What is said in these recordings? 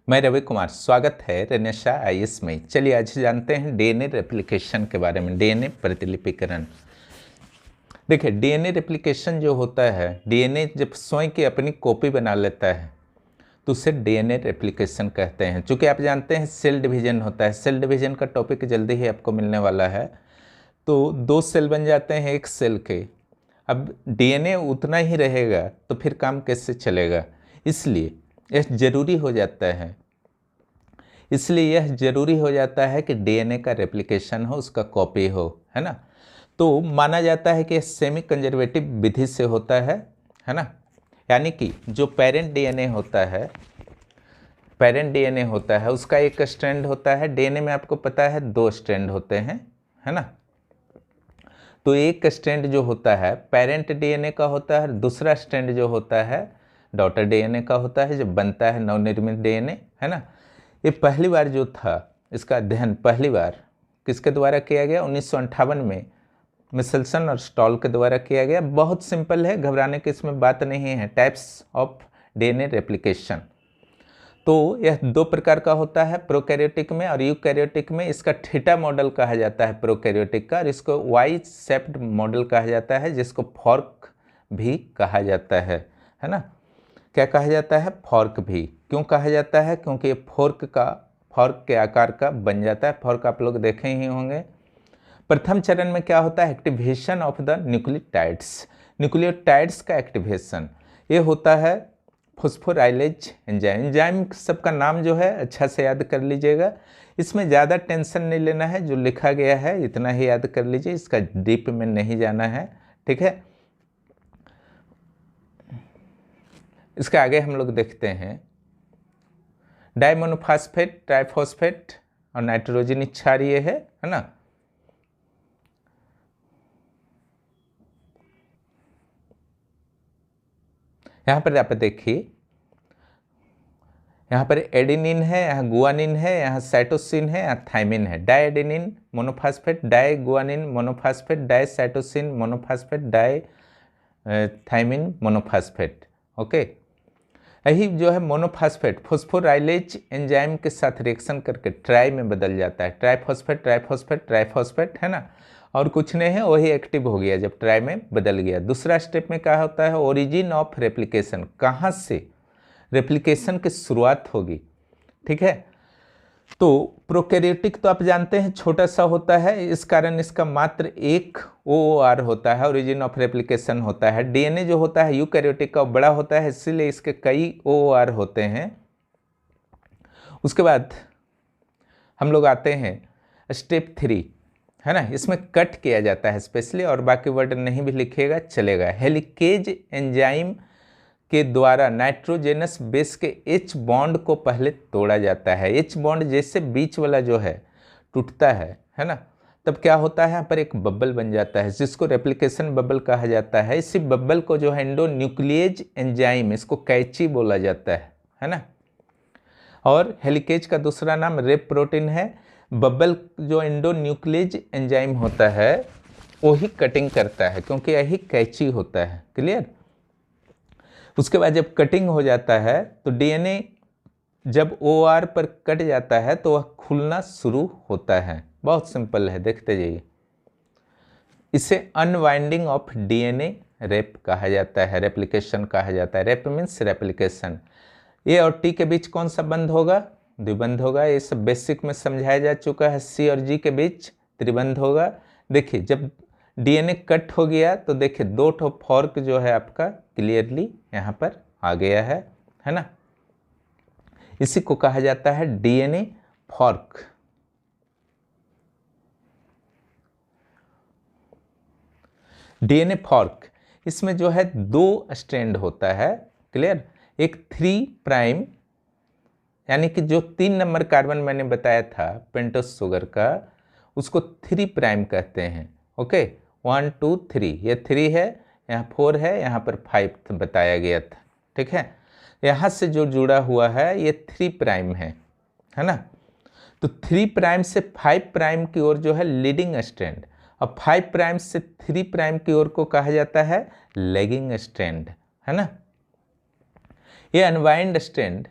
मैं रवि कुमार, स्वागत है रेनेशा आईएएस में। चलिए आज जानते हैं डीएनए रेप्लिकेशन के बारे में, डीएनए प्रतिलिपिकरण। देखिए, डीएनए रेप्लिकेशन जो होता है, डीएनए जब स्वयं की अपनी कॉपी बना लेता है तो उसे डीएनए रेप्लिकेशन कहते हैं। चूँकि आप जानते हैं सेल डिवीजन होता है, सेल डिवीजन का टॉपिक जल्दी ही आपको मिलने वाला है। तो दो सेल बन जाते हैं एक सेल के। अब डीएनए उतना ही रहेगा तो फिर काम कैसे चलेगा, इसलिए यह जरूरी हो जाता है कि डीएनए का रेप्लिकेशन हो, उसका कॉपी हो, है ना। तो माना जाता है कि सेमी कंजर्वेटिव विधि से होता है ना। यानी कि जो पेरेंट डीएनए होता है उसका एक स्ट्रैंड होता है। डीएनए में आपको पता है 2 स्ट्रैंड होते हैं, है ना। तो एक स्ट्रैंड जो होता है पेरेंट डीएनए का होता है, दूसरा स्ट्रैंड जो होता है डॉटर डीएनए का होता है, जो बनता है नवनिर्मित डीएनए, है ना। ये पहली बार जो था, इसका अध्ययन पहली बार किसके द्वारा किया गया? 1958 में मिचेल्सन और स्टॉल के द्वारा किया गया। बहुत सिंपल है, घबराने की इसमें बात नहीं है। टाइप्स ऑफ डीएनए रेप्लिकेशन, तो यह 2 प्रकार का होता है, प्रोकैरियोटिक में और यूकैरियोटिक में। इसका थीटा मॉडल कहा जाता है प्रोकैरियोटिक का, और इसको वाई शेप्ड मॉडल कहा जाता है, जिसको फॉर्क भी कहा जाता है ना। क्या कहा जाता है? फॉर्क भी। क्यों कहा जाता है? क्योंकि ये फॉर्क के आकार का बन जाता है। फॉर्क आप लोग देखे ही होंगे। प्रथम चरण में क्या होता है? एक्टिवेशन ऑफ द न्यूक्लियोटाइड्स का एक्टिवेशन। ये होता है फॉस्फोराइलेज एंजाइम। एंजाइम सबका नाम जो है अच्छा से याद कर लीजिएगा, इसमें ज़्यादा टेंशन नहीं लेना है, जो लिखा गया है इतना ही याद कर लीजिए, इसका डीप में नहीं जाना है, ठीक है। इसके आगे हम लोग देखते हैं डाइमोनोफॉस्फेट, ट्राइफॉस्फेट और नाइट्रोजन क्षार, ये है ना। यहाँ पर आप देखिए, यहाँ पर एडेनिन है, यहाँ गुआनिन है, यहाँ साइटोसिन है, यहाँ थाइमिन है। Diadenine monophosphate, di guanine monophosphate, di cytosine monophosphate, di thymine monophosphate. Okay, यही जो है मोनोफॉस्फेट फॉस्फोराइलेज एंजाइम के साथ रिएक्शन करके ट्राई में बदल जाता है। ट्राइफॉस्फेट ट्राइफॉस्फेट ट्राइफॉस्फेट, है ना। और कुछ नहीं है, वही एक्टिव हो गया जब ट्राई में बदल गया। दूसरा स्टेप में क्या होता है? ओरिजिन ऑफ रेप्लिकेशन, कहाँ से रेप्लिकेशन की शुरुआत होगी, ठीक है। तो प्रोकैरियोटिक तो आप जानते हैं छोटा सा होता है, इस कारण इसका मात्र एक OOR होता है, ओरिजिन ऑफ रेप्लिकेशन होता है। डीएनए जो होता है यूकैरियोटिक का बड़ा होता है, इसीलिए इसके कई OOR होते हैं। उसके बाद हम लोग आते हैं स्टेप 3, है ना। इसमें कट किया जाता है स्पेशली, और बाकी वर्ड नहीं भी लिखिएगा चलेगा। हेलिकेज एंजाइम के द्वारा नाइट्रोजेनस बेस के H बॉन्ड को पहले तोड़ा जाता है। H बॉन्ड जैसे बीच वाला जो है टूटता है ना, तब क्या होता है? यहाँ पर एक बबल बन जाता है, जिसको रेप्लिकेशन बबल कहा जाता है। इसी बबल को जो है एंडोन्यूक्लिएज एंजाइम, इसको कैची बोला जाता है ना। और हेलिकेज का दूसरा नाम रेप प्रोटीन है। बबल जो एंडोन्यूक्लिएज एंजाइम होता है वही कटिंग करता है, क्योंकि यही कैची होता है। क्लियर? उसके बाद जब कटिंग हो जाता है तो डीएनए जब OR पर कट जाता है तो वह खुलना शुरू होता है। बहुत सिंपल है, देखते जाइए। इसे अनवाइंडिंग ऑफ डीएनए रेप कहा जाता है, रेप्लिकेशन कहा जाता है। Rape means replication. ए और टी के बीच कौन सा बंध होगा? द्विबंध होगा। ये सब बेसिक में समझाया जा चुका है। C और G के बीच त्रिबंध होगा। देखिए, जब डीएनए कट हो गया तो देखिए 2 ठो फॉर्क जो है आपका क्लियरली यहाँ पर आ गया है ना। इसी को कहा जाता है डीएनए फॉर्क। डीएनए फॉर्क, इसमें जो है 2 स्ट्रैंड होता है। क्लियर? एक 3 प्राइम, यानी कि जो 3 नंबर कार्बन मैंने बताया था पेंटोस शुगर का, उसको 3 प्राइम कहते हैं। ओके, 1 2 3, ये 3 है, यहाँ 4 है, यहाँ पर 5 बताया गया था, ठीक है। यहाँ से जो जुड़ा हुआ है ये 3 प्राइम है ना। तो 3 प्राइम से 5 प्राइम की ओर जो है लीडिंग स्ट्रैंड, और 5 प्राइम से 3 प्राइम की ओर को कहा जाता है लैगिंग स्ट्रैंड, है ना। ये अनवाइंड स्ट्रैंड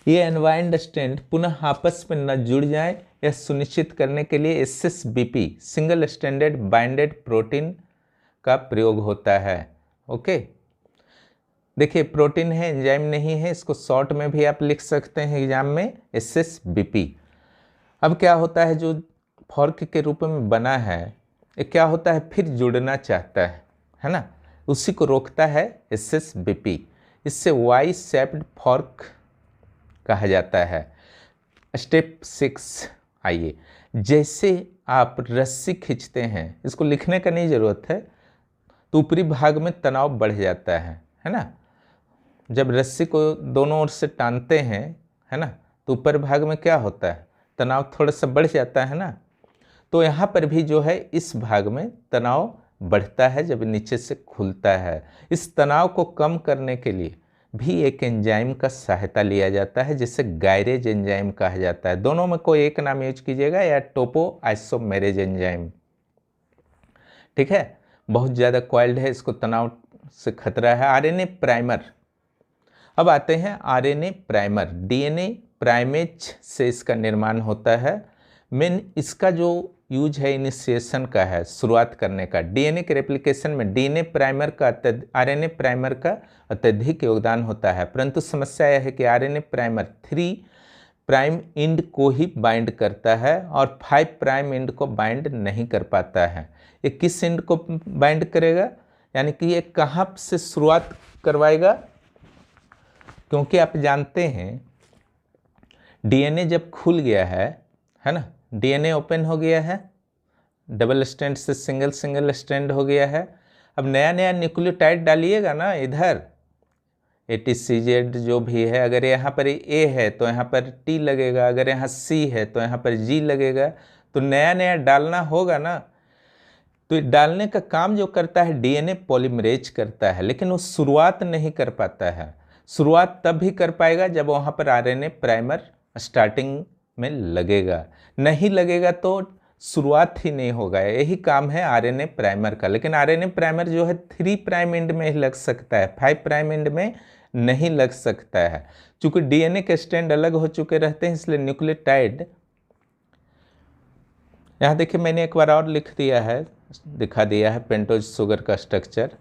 ये अनवाइंड स्ट्रैंड पुनः आपस में न जुड़ जाएं, यह सुनिश्चित करने के लिए SSBP single stranded binded protein का प्रयोग होता है। ओके, देखिए प्रोटीन है, एंजाइम नहीं है, इसको शॉर्ट में भी आप लिख सकते हैं एग्जाम में SSBP। अब क्या होता है, जो फॉर्क के रूप में बना है ये क्या होता है, फिर जुड़ना चाहता है ना, उसी को रोकता है SSBP। इससे वाई शेप्ड फॉर्क कहा जाता है। स्टेप 6 आइए, जैसे आप रस्सी खींचते हैं, इसको लिखने का नहीं ज़रूरत है, तो ऊपरी भाग में तनाव बढ़ जाता है ना। जब रस्सी को दोनों ओर से टानते हैं, है ना, तो ऊपर भाग में क्या होता है, तनाव थोड़ा सा बढ़ जाता है ना। तो यहाँ पर भी जो है इस भाग में तनाव बढ़ता है जब नीचे से खुलता है। इस तनाव को कम करने के लिए भी एक एंजाइम का सहायता लिया जाता है, जिसे गायरेज एंजाइम कहा जाता है। दोनों में कोई एक नाम यूज कीजिएगा, या टोपो आइसोमेरेज एंजाइम। ठीक है, बहुत ज़्यादा कॉइल्ड है, इसको तनाव से खतरा है। आरएनए प्राइमर, अब आते हैं आरएनए प्राइमर। डीएनए प्राइमेज से इसका निर्माण होता है। मेन इसका जो यूज है इनिशिएशन का है, शुरुआत करने का। डीएनए के रेप्लिकेशन में डीएनए प्राइमर का आरएनए प्राइमर का अत्यधिक योगदान होता है, परंतु समस्या यह है कि आरएनए प्राइमर 3 प्राइम एंड को ही बाइंड करता है और 5 प्राइम एंड को बाइंड नहीं कर पाता है। ये किस एंड को बाइंड करेगा, यानी कि ये कहाँ से शुरुआत करवाएगा, क्योंकि आप जानते हैं डीएनए जब खुल गया है ना, डीएनए ओपन हो गया है, डबल स्ट्रैंड से सिंगल स्ट्रैंड हो गया है। अब नया नया न्यूक्लियोटाइड डालिएगा ना इधर, ATCZ जो भी है, अगर यहाँ पर A है तो यहाँ पर T लगेगा, अगर यहाँ C है तो यहाँ पर G लगेगा, तो नया नया डालना होगा ना। तो डालने का काम जो करता है डीएनए पॉलीमरेज करता है, लेकिन वो शुरुआत नहीं कर पाता है। शुरुआत तब भी कर पाएगा जब वहाँ पर आरएनए प्राइमर स्टार्टिंग में लगेगा, नहीं लगेगा तो शुरुआत ही नहीं होगा। यही काम है आरएनए प्राइमर का। लेकिन आरएनए प्राइमर जो है 3 प्राइम एंड में ही लग सकता है, 5 प्राइम एंड में नहीं लग सकता है। चूंकि डीएनए के स्ट्रैंड अलग हो चुके रहते हैं, इसलिए न्यूक्लियोटाइड, यहाँ देखिए मैंने एक बार और लिख दिया है, दिखा दिया है पेंटोज शुगर का स्ट्रक्चर।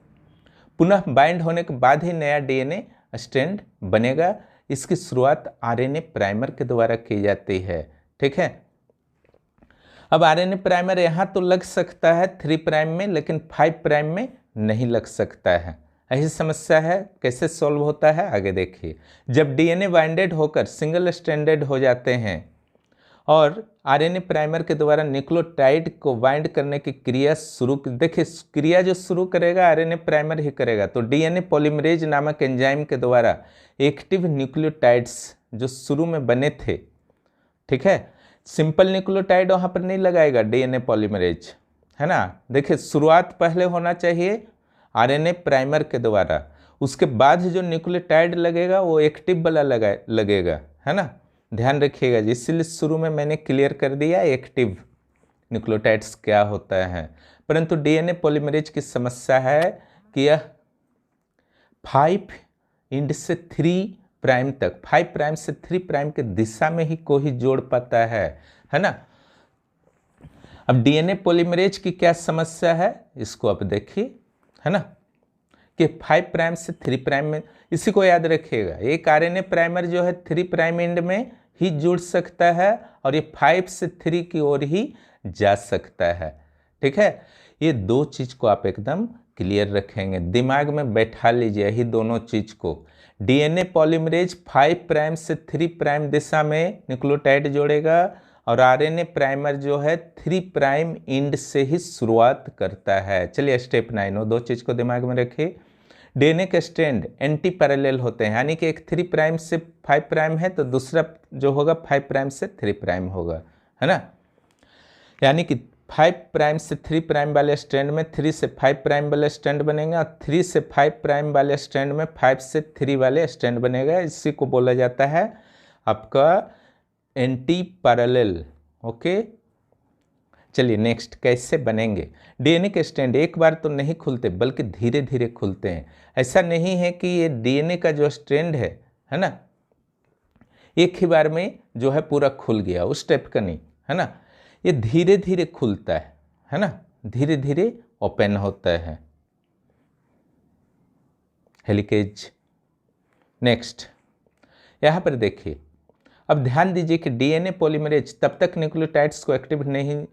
पुनः बाइंड होने के बाद ही नया डीएनए स्ट्रैंड बनेगा। इसकी शुरुआत आरएनए प्राइमर के द्वारा की जाती है। ठीक है, अब आरएनए प्राइमर यहाँ तो लग सकता है 3 प्राइम में, लेकिन 5 प्राइम में नहीं लग सकता है। यही समस्या है। कैसे सॉल्व होता है आगे देखिए। जब डीएनए बाइंडेड होकर सिंगल स्ट्रैंडेड हो जाते हैं और आरएनए प्राइमर के द्वारा न्यूक्लियोटाइड को बाइंड करने की क्रिया शुरू, देखिए क्रिया जो शुरू करेगा आरएनए प्राइमर ही करेगा। तो डीएनए पॉलीमरेज नामक एंजाइम के द्वारा एक्टिव न्यूक्लियोटाइड्स जो शुरू में बने थे, ठीक है, सिंपल न्यूक्लियोटाइड वहाँ पर नहीं लगाएगा डीएनए पॉलीमरेज, है ना। देखिए शुरुआत पहले होना चाहिए आरएनए प्राइमर के द्वारा, उसके बाद जो न्यूक्लियोटाइड लगेगा वो एक्टिव वाला लगेगा, है ना। ध्यान रखिएगा जी, इसीलिए शुरू में मैंने क्लियर कर दिया एक्टिव न्यूक्लियोटाइड्स क्या होता है। परंतु डीएनए पॉलीमरेज की समस्या है कि यह 5 एंड से 3 प्राइम तक, 5 प्राइम से 3 प्राइम के दिशा में ही को ही जोड़ पाता है ना। अब डीएनए पॉलीमरेज की क्या समस्या है, इसको आप देखिए, है ना, कि 5 प्राइम से 3 प्राइम में, इसी को याद रखिएगा। एक आरएनए प्राइमर जो है 3 प्राइम एंड में ही जुड़ सकता है और ये 5 से 3 की ओर ही जा सकता है। ठीक है, ये दो चीज को आप एकदम क्लियर रखेंगे, दिमाग में बैठा लीजिए यही दोनों चीज को। डीएनए पॉलीमरेज 5 प्राइम से 3 प्राइम दिशा में न्यूक्लियोटाइड जोड़ेगा और आरएनए प्राइमर जो है 3 प्राइम एंड से ही शुरुआत करता है। चलिए स्टेप 9, वो दो चीज को दिमाग में रखिए। डीएनए के स्ट्रैंड एंटी पैरेलल होते हैं, यानी कि एक 3 प्राइम से 5 प्राइम है तो दूसरा जो होगा 5 प्राइम से 3 प्राइम होगा, है ना। यानी कि 5 प्राइम से 3 प्राइम वाले स्ट्रैंड में 3 से 5 प्राइम वाले स्ट्रैंड बनेगा और 3 से 5 प्राइम वाले स्ट्रैंड में 5 से 3 वाले स्ट्रैंड बनेगा। इसी को बोला जाता है आपका एंटी पैरेलल। ओके, चलिए नेक्स्ट, कैसे बनेंगे। डीएनए के स्ट्रैंड एक बार तो नहीं खुलते बल्कि धीरे धीरे खुलते हैं। ऐसा नहीं है कि ये डीएनए का जो स्ट्रैंड है ना, एक ही बार में जो है पूरा खुल गया, उस टाइप का नहीं, है ना। ये धीरे धीरे खुलता है ना, धीरे धीरे ओपन होता है हेलिकेज। नेक्स्ट यहाँ पर देखिए, अब ध्यान दीजिए कि डीएनए पॉलीमरेज तब तक न्यूक्लियोटाइड्स को एक्टिव नहीं,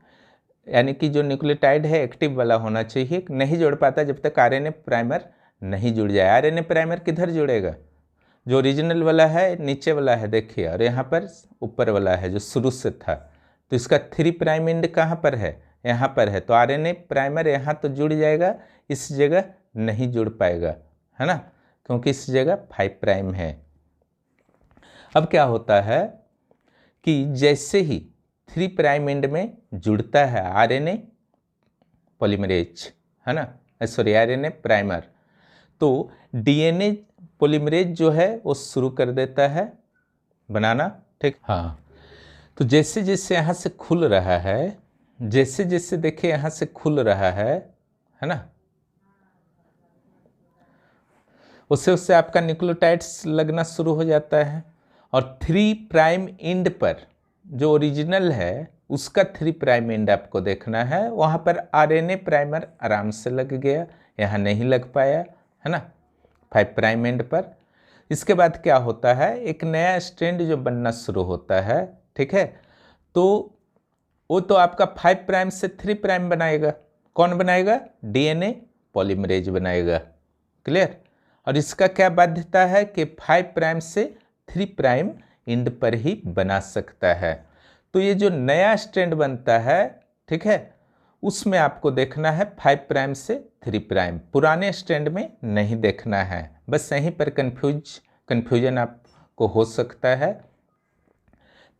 यानी कि जो न्यूक्लियोटाइड है एक्टिव वाला होना चाहिए, नहीं जोड़ पाता जब तक आरएनए प्राइमर नहीं जुड़ जाए। आरएनए प्राइमर किधर जुड़ेगा, जो ओरिजिनल वाला है नीचे वाला है देखिए, और यहाँ पर ऊपर वाला है जो शुरू से था। तो इसका 3 प्राइम एंड कहाँ पर है, यहाँ पर है। तो आरएनए प्राइमर यहाँ तो जुड़ जाएगा, इस जगह नहीं जुड़ पाएगा, है ना, क्योंकि इस जगह 5 प्राइम है। अब क्या होता है कि जैसे ही 3 प्राइम एंड में जुड़ता है आरएनए पॉलीमरेज, है ना, सॉरी आरएनए प्राइमर, तो डीएनए पॉलीमरेज जो है वो शुरू कर देता है बनाना, ठीक। हाँ, तो जैसे जैसे यहाँ से खुल रहा है, जैसे जैसे देखिए यहाँ से खुल रहा है ना, उससे उससे आपका न्यूक्लियोटाइड्स लगना शुरू हो जाता है। और 3 प्राइम एंड पर जो ओरिजिनल है उसका 3 प्राइम एंड आपको देखना है, वहाँ पर आरएनए प्राइमर आराम से लग गया, यहाँ नहीं लग पाया, है ना, 5 प्राइम एंड पर। इसके बाद क्या होता है, एक नया स्ट्रैंड जो बनना शुरू होता है, ठीक है, तो वो तो आपका 5 प्राइम से 3 प्राइम बनाएगा। कौन बनाएगा, डीएनए पॉलीमरेज बनाएगा, क्लियर। और इसका क्या बाध्यता है कि 5 प्राइम से 3 प्राइम एंड पर ही बना सकता है। तो ये जो नया स्ट्रैंड बनता है, ठीक है, उसमें आपको देखना है 5 प्राइम से 3 प्राइम, पुराने स्ट्रैंड में नहीं देखना है। बस यहीं पर कन्फ्यूजन आपको हो सकता है।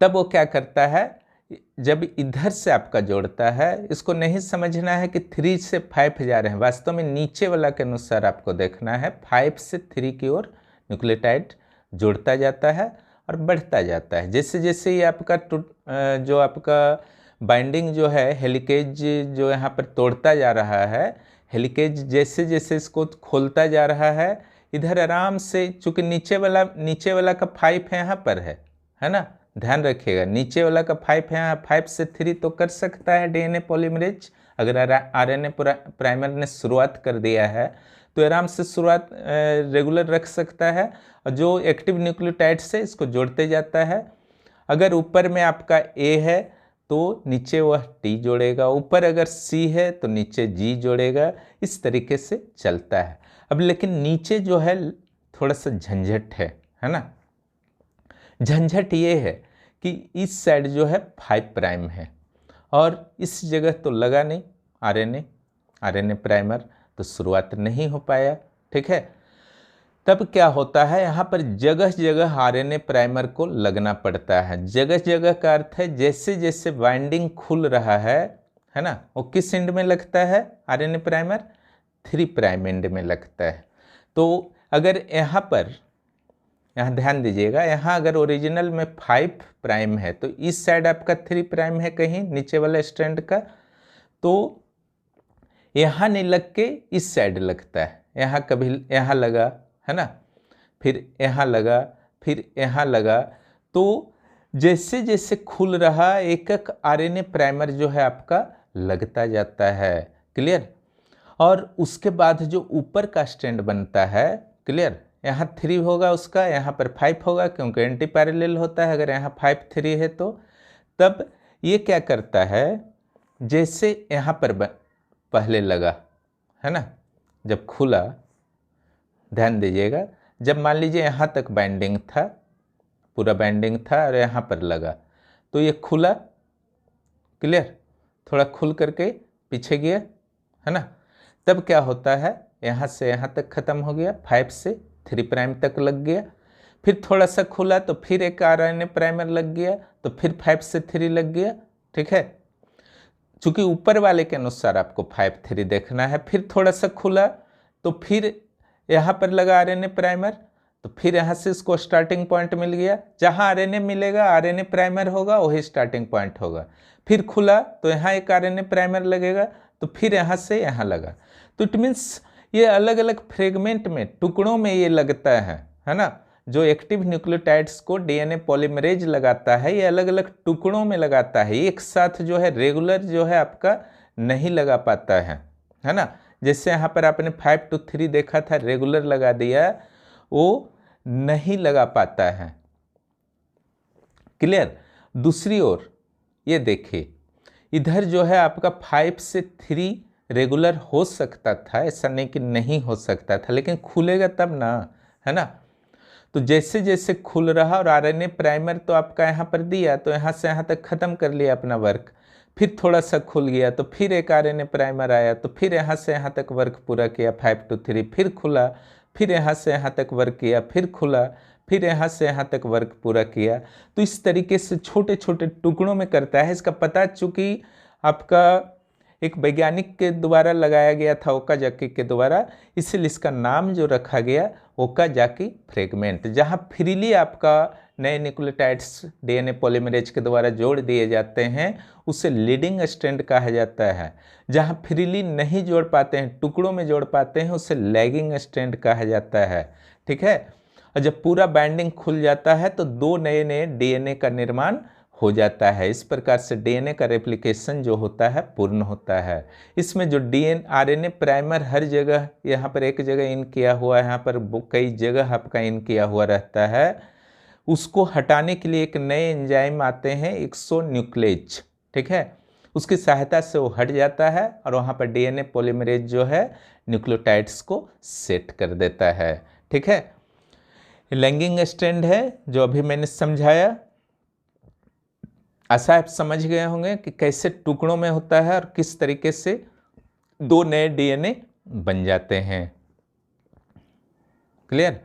तब वो क्या करता है, जब इधर से आपका जोड़ता है, इसको नहीं समझना है कि 3 से 5 जा रहे हैं, वास्तव में नीचे वाला के अनुसार आपको देखना है 5 से 3 की ओर न्यूक्लियोटाइड जोड़ता जाता है और बढ़ता जाता है। जैसे जैसे ये आपका जो आपका बाइंडिंग जो है हेलिकेज जो यहाँ पर तोड़ता जा रहा है, हेलिकेज जैसे जैसे इसको खोलता जा रहा है, इधर आराम से, चूँकि नीचे वाला का 5 यहाँ पर है ना, ध्यान रखिएगा, नीचे वाला का 5 है यहाँ, 5 से 3 तो कर सकता है डीएनए पॉलीमरेज। अगर आरएनए प्राइमर ने शुरुआत कर दिया है तो आराम से शुरुआत रेगुलर रख सकता है, और जो एक्टिव न्यूक्लियोटाइड से इसको जोड़ते जाता है। अगर ऊपर में आपका ए है तो नीचे वह टी जोड़ेगा, ऊपर अगर सी है तो नीचे जी जोड़ेगा, इस तरीके से चलता है। अब लेकिन नीचे जो है थोड़ा सा झंझट है ना। झंझट ये है कि इस साइड जो है 5 प्राइम है और इस जगह तो लगा नहीं आरएनए प्राइमर, तो शुरुआत नहीं हो पाया, ठीक है। तब क्या होता है, यहाँ पर जगह जगह आरएनए प्राइमर को लगना पड़ता है। जगह जगह का अर्थ है जैसे जैसे बाइंडिंग खुल रहा है ना, वो किस एंड में लगता है आरएनए प्राइमर, 3 प्राइम एंड में लगता है। तो अगर यहाँ ध्यान दीजिएगा, यहाँ अगर ओरिजिनल में 5 प्राइम है तो इस साइड आपका 3 प्राइम है कहीं नीचे वाला स्ट्रैंड का, तो यहाँ नहीं लग के इस साइड लगता है। यहाँ कभी यहाँ लगा, है ना, फिर यहाँ लगा, फिर यहाँ लगा। तो जैसे जैसे खुल रहा एक एक आरएनए प्राइमर जो है आपका लगता जाता है, क्लियर। और उसके बाद जो ऊपर का स्ट्रैंड बनता है, क्लियर, यहाँ 3 होगा उसका, यहाँ पर 5 होगा क्योंकि एंटी पैरेलल होता है। अगर यहाँ 5 3 है तो तब ये क्या करता है, जैसे यहाँ पर पहले लगा, है ना, जब खुला, ध्यान दीजिएगा, जब मान लीजिए यहाँ तक बाइंडिंग था, पूरा बाइंडिंग था और यहाँ पर लगा, तो ये खुला, क्लियर, थोड़ा खुल करके पीछे गया, है ना। तब क्या होता है, यहाँ से यहाँ तक ख़त्म हो गया, 5 से 3 प्राइम तक लग गया, फिर थोड़ा सा खुला तो फिर एक आरएनए प्राइमर लग गया, तो फिर 5 से 3 लग गया, ठीक है। चूँकि ऊपर वाले के अनुसार आपको 5 3 देखना है, फिर थोड़ा सा खुला तो फिर यहाँ पर लगा आरएनए प्राइमर, तो फिर यहाँ से इसको स्टार्टिंग पॉइंट मिल गया। जहाँ आरएनए मिलेगा आरएनए प्राइमर होगा, वही स्टार्टिंग पॉइंट होगा। फिर खुला तो यहाँ एक आरएनए प्राइमर लगेगा, तो फिर यहाँ से यहाँ लगा। तो इट मीन्स ये अलग अलग फ्रेगमेंट में, टुकड़ों में ये लगता है ना। जो एक्टिव न्यूक्लियोटाइड्स को डीएनए पॉलीमरेज लगाता है ये अलग अलग टुकड़ों में लगाता है, एक साथ जो है रेगुलर जो है आपका नहीं लगा पाता है ना। जैसे यहाँ पर आपने 5 to 3 देखा था, रेगुलर लगा दिया, वो नहीं लगा पाता है। क्लियर। दूसरी ओर ये देखिए, इधर जो है आपका 5 से 3 रेगुलर हो सकता था, ऐसा नहीं कि नहीं हो सकता था, लेकिन खुलेगा तब ना, है ना। तो जैसे जैसे खुल रहा, और आरएनए प्राइमर तो आपका यहाँ पर दिया, तो यहाँ से यहाँ तक ख़त्म कर लिया अपना वर्क, फिर थोड़ा सा खुल गया तो फिर एक आरएनए प्राइमर आया, तो फिर यहाँ से यहाँ तक वर्क पूरा किया 5 to 3, फिर खुला, फिर यहाँ से यहाँ तक वर्क किया, फिर खुला, फिर यहाँ से यहाँ तक वर्क पूरा किया। तो इस तरीके से छोटे छोटे टुकड़ों में करता है। इसका पता चूँकि आपका एक वैज्ञानिक के द्वारा लगाया गया था, ओकाजाकी के द्वारा, इसलिए इसका नाम जो रखा गया ओकाजाकी फ्रेगमेंट। जहाँ फ्रीली आपका नए न्यूक्लियोटाइड्स डीएनए पॉलीमरेज के द्वारा जोड़ दिए जाते हैं उसे लीडिंग स्ट्रैंड कहा जाता है। जहाँ फ्रीली नहीं जोड़ पाते हैं, टुकड़ों में जोड़ पाते हैं, उसे लैगिंग स्ट्रैंड कहा जाता है। ठीक है। और जब पूरा बाइंडिंग खुल जाता है तो 2 नए नए डीएनए का निर्माण हो जाता है। इस प्रकार से डीएनए का रेप्लिकेशन जो होता है पूर्ण होता है। इसमें जो आरएनए प्राइमर हर जगह, यहाँ पर एक जगह इन किया हुआ है, यहाँ पर कई जगह आपका इन किया हुआ रहता है, उसको हटाने के लिए एक नए एंजाइम आते हैं, एक्सोन्यूक्लेज। ठीक है। उसकी सहायता से वो हट जाता है और वहाँ पर डीएनए पॉलीमरेज जो है न्यूक्लियोटाइड्स को सेट कर देता है। ठीक है। लैगिंग स्ट्रैंड है जो अभी मैंने समझाया। आशा आप समझ गए होंगे कि कैसे टुकड़ों में होता है और किस तरीके से 2 नए डीएनए बन जाते हैं। क्लियर।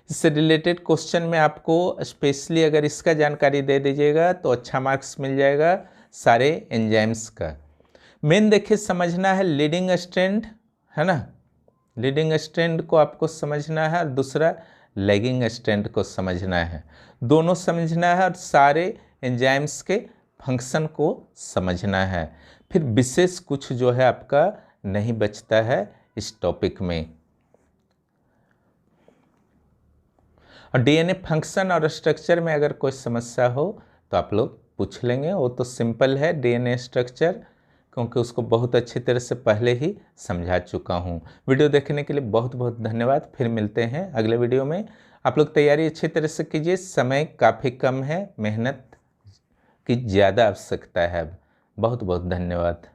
इससे रिलेटेड क्वेश्चन में आपको स्पेशली अगर इसका जानकारी दे दीजिएगा तो अच्छा मार्क्स मिल जाएगा सारे एंजाइम्स का। मेन देखिए समझना है लीडिंग स्ट्रैंड, है ना, लीडिंग स्ट्रैंड को आपको समझना है, और दूसरा लैगिंग स्ट्रैंड को समझना है। दोनों समझना है और सारे एंजाइम्स के फंक्शन को समझना है। फिर विशेष कुछ जो है आपका नहीं बचता है इस टॉपिक में। और डीएनए फंक्शन और स्ट्रक्चर में अगर कोई समस्या हो तो आप लोग पूछ लेंगे। वो तो सिंपल है डीएनए स्ट्रक्चर, क्योंकि उसको बहुत अच्छी तरह से पहले ही समझा चुका हूँ। वीडियो देखने के लिए बहुत बहुत धन्यवाद। फिर मिलते हैं अगले वीडियो में। आप लोग तैयारी अच्छी तरह से कीजिए, समय काफ़ी कम है, मेहनत की ज़्यादा आवश्यकता है। बहुत बहुत धन्यवाद।